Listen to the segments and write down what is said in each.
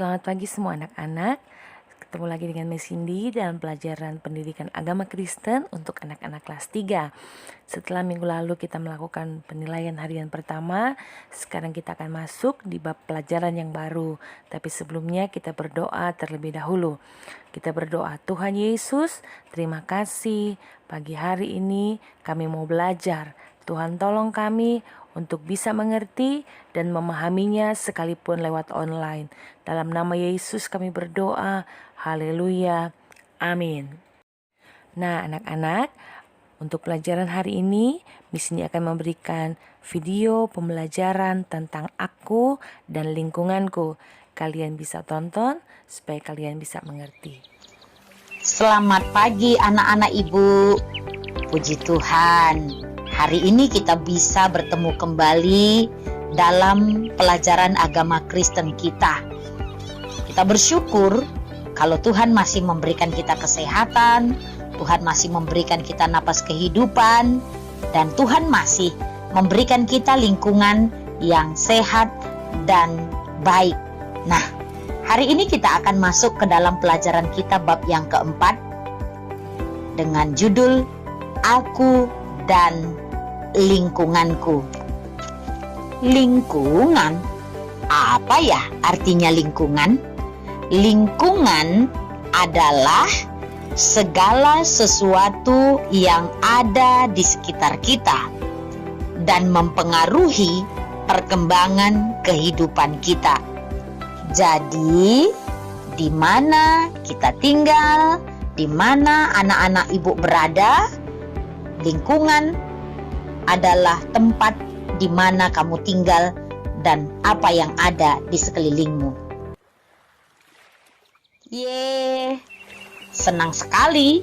Selamat pagi semua anak-anak. Ketemu lagi dengan Miss Cindy dalam pelajaran pendidikan agama Kristen untuk anak-anak kelas 3. Setelah minggu lalu kita melakukan penilaian harian pertama, sekarang kita akan masuk di bab pelajaran yang baru. Tapi sebelumnya kita berdoa terlebih dahulu. Kita berdoa, Tuhan Yesus, terima kasih pagi hari ini kami mau belajar. Tuhan tolong kami untuk bisa mengerti dan memahaminya sekalipun lewat online. Dalam nama Yesus kami berdoa. Haleluya. Amin. Nah anak-anak, untuk pelajaran hari ini, Miss ini akan memberikan video pembelajaran tentang aku dan lingkunganku. Kalian bisa tonton supaya kalian bisa mengerti. Selamat pagi anak-anak ibu. Puji Tuhan. Hari ini kita bisa bertemu kembali dalam pelajaran agama Kristen kita. Kita bersyukur kalau Tuhan masih memberikan kita kesehatan, Tuhan masih memberikan kita napas kehidupan, dan Tuhan masih memberikan kita lingkungan yang sehat dan baik. Nah, hari ini kita akan masuk ke dalam pelajaran kita bab yang keempat dengan judul Aku dan Lingkunganku. Lingkungan? Apa ya artinya lingkungan? Lingkungan adalah segala sesuatu yang ada di sekitar kita dan mempengaruhi perkembangan kehidupan kita. Jadi, di mana kita tinggal, di mana anak-anak ibu berada, lingkungan adalah tempat di mana kamu tinggal dan apa yang ada di sekelilingmu. Senang sekali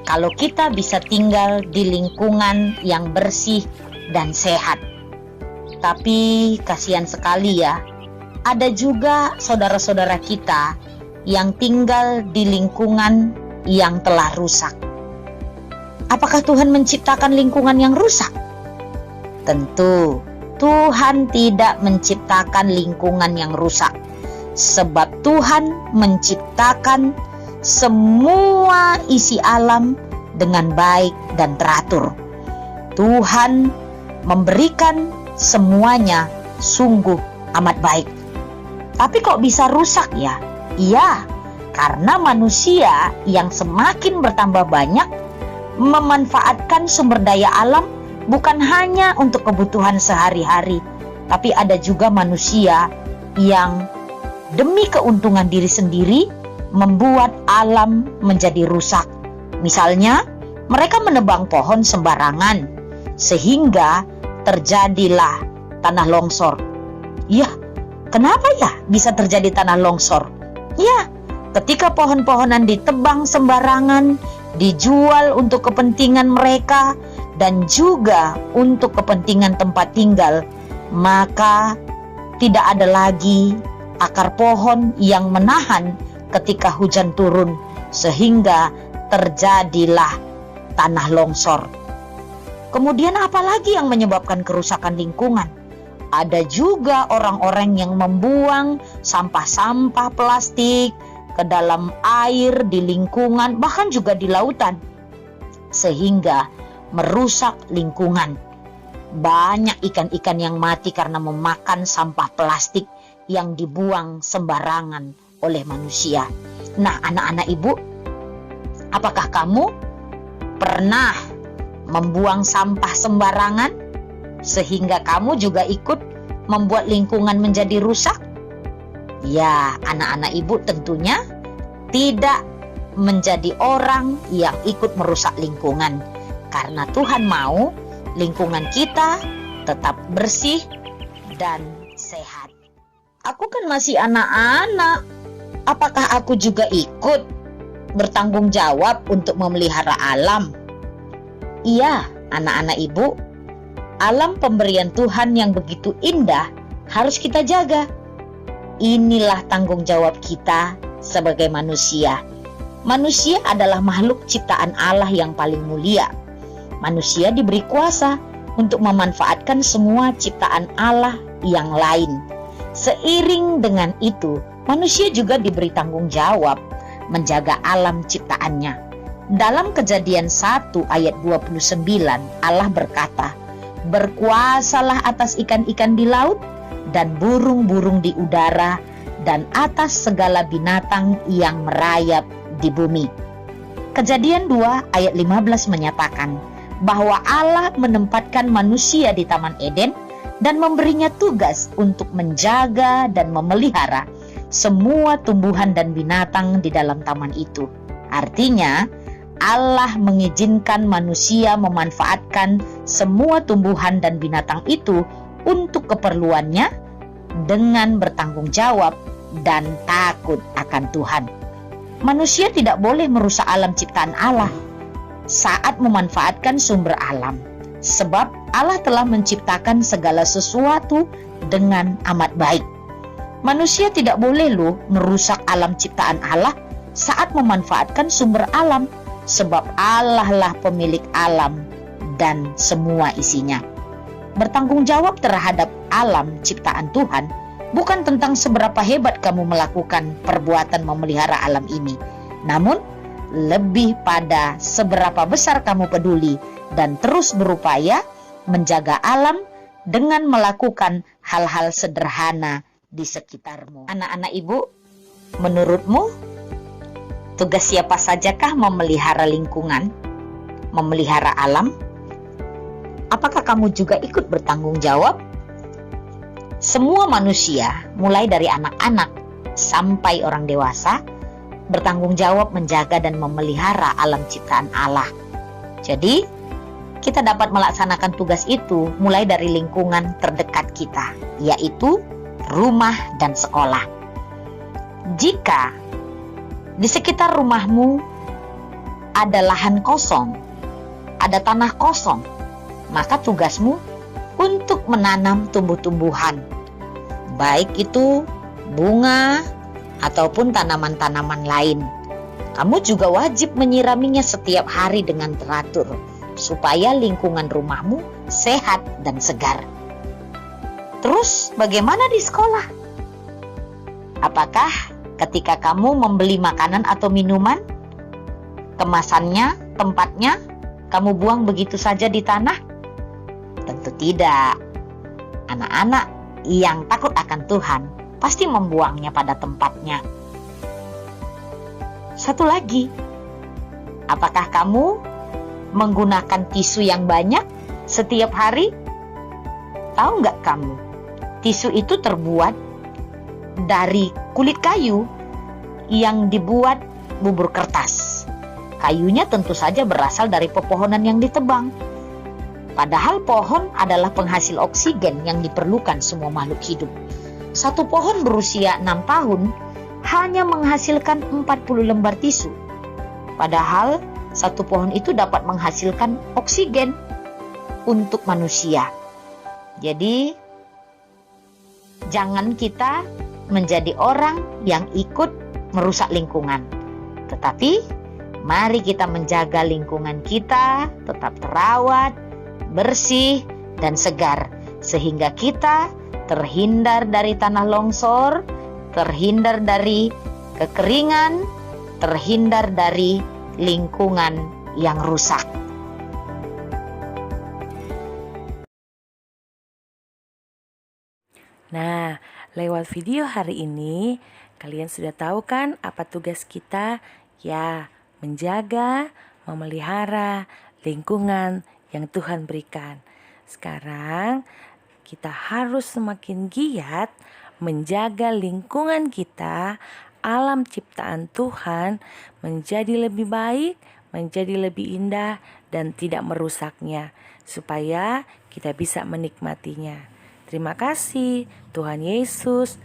kalau kita bisa tinggal di lingkungan yang bersih dan sehat. Tapi kasihan sekali ya, ada juga saudara-saudara kita yang tinggal di lingkungan yang telah rusak. Apakah Tuhan menciptakan lingkungan yang rusak? Tentu, Tuhan tidak menciptakan lingkungan yang rusak. Sebab Tuhan menciptakan semua isi alam dengan baik dan teratur. Tuhan memberikan semuanya sungguh amat baik. Tapi kok bisa rusak ya? Iya, karena manusia yang semakin bertambah banyak memanfaatkan sumber daya alam bukan hanya untuk kebutuhan sehari-hari, tapi ada juga manusia yang demi keuntungan diri sendiri membuat alam menjadi rusak. Misalnya, mereka menebang pohon sembarangan sehingga terjadilah tanah longsor. Ya, kenapa ya bisa terjadi tanah longsor? Ya, ketika pohon-pohonan ditebang sembarangan, dijual untuk kepentingan mereka dan juga untuk kepentingan tempat tinggal, maka tidak ada lagi akar pohon yang menahan ketika hujan turun sehingga terjadilah tanah longsor. Kemudian apa lagi yang menyebabkan kerusakan lingkungan? Ada juga orang-orang yang membuang sampah-sampah plastik ke dalam air di lingkungan, bahkan juga di lautan, sehingga merusak lingkungan. Banyak ikan-ikan yang mati karena memakan sampah plastik yang dibuang sembarangan oleh manusia. Nah, anak-anak ibu, apakah kamu pernah membuang sampah sembarangan sehingga kamu juga ikut membuat lingkungan menjadi rusak? Ya, anak-anak ibu tentunya tidak menjadi orang yang ikut merusak lingkungan, karena Tuhan mau lingkungan kita tetap bersih dan sehat. Aku kan masih anak-anak. Apakah aku juga ikut bertanggung jawab untuk memelihara alam? Iya, anak-anak ibu. Alam pemberian Tuhan yang begitu indah harus kita jaga. Inilah tanggung jawab kita sebagai manusia. Manusia adalah makhluk ciptaan Allah yang paling mulia. Manusia diberi kuasa untuk memanfaatkan semua ciptaan Allah yang lain. Seiring dengan itu, Manusia juga diberi tanggung jawab menjaga alam ciptaannya. Dalam Kejadian 1 ayat 29, Allah berkata, "Berkuasalah atas ikan-ikan di laut dan burung-burung di udara dan atas segala binatang yang merayap di bumi." Kejadian 2 ayat 15 menyatakan bahwa Allah menempatkan manusia di Taman Eden dan memberinya tugas untuk menjaga dan memelihara semua tumbuhan dan binatang di dalam taman itu. Artinya, Allah mengizinkan manusia memanfaatkan semua tumbuhan dan binatang itu untuk keperluannya dengan bertanggung jawab dan takut akan Tuhan. Manusia tidak boleh merusak alam ciptaan Allah saat memanfaatkan sumber alam, sebab Allah telah menciptakan segala sesuatu dengan amat baik. Manusia tidak boleh merusak alam ciptaan Allah saat memanfaatkan sumber alam, sebab Allah lah pemilik alam dan semua isinya. Bertanggung jawab terhadap alam ciptaan Tuhan bukan tentang seberapa hebat kamu melakukan perbuatan memelihara alam ini, namun lebih pada seberapa besar kamu peduli dan terus berupaya menjaga alam dengan melakukan hal-hal sederhana di sekitarmu. Anak-anak ibu, menurutmu tugas siapa sajakah memelihara lingkungan, memelihara alam? Apakah kamu juga ikut bertanggung jawab? Semua manusia, mulai dari anak-anak sampai orang dewasa, bertanggung jawab menjaga dan memelihara alam ciptaan Allah. Jadi, kita dapat melaksanakan tugas itu mulai dari lingkungan terdekat kita, yaitu rumah dan sekolah. Jika di sekitar rumahmu ada lahan kosong, ada tanah kosong, maka tugasmu untuk menanam tumbuh-tumbuhan, baik itu bunga ataupun tanaman-tanaman lain. Kamu juga wajib menyiraminya setiap hari dengan teratur, supaya lingkungan rumahmu sehat dan segar. Terus bagaimana di sekolah? Apakah ketika kamu membeli makanan atau minuman, kemasannya, tempatnya, kamu buang begitu saja di tanah? Tentu tidak. Anak-anak yang takut akan Tuhan pasti membuangnya pada tempatnya. Satu lagi, apakah kamu menggunakan tisu yang banyak setiap hari? Tahu nggak kamu, tisu itu terbuat dari kulit kayu yang dibuat bubur kertas. Kayunya tentu saja berasal dari pepohonan yang ditebang. Padahal pohon adalah penghasil oksigen yang diperlukan semua makhluk hidup. Satu pohon berusia 6 tahun hanya menghasilkan 40 lembar tisu. Padahal satu pohon itu dapat menghasilkan oksigen untuk manusia. Jadi, jangan kita menjadi orang yang ikut merusak lingkungan. Tetapi, mari kita menjaga lingkungan kita tetap terawat, bersih, dan segar. Sehingga kita terhindar dari tanah longsor, terhindar dari kekeringan, terhindar dari lingkungan yang rusak. Nah, lewat video hari ini, kalian sudah tahu kan apa tugas kita? Ya, menjaga, memelihara lingkungan yang Tuhan berikan. Sekarang, kita harus semakin giat menjaga lingkungan kita, alam ciptaan Tuhan menjadi lebih baik, menjadi lebih indah, dan tidak merusaknya, supaya kita bisa menikmatinya. Terima kasih, Tuhan Yesus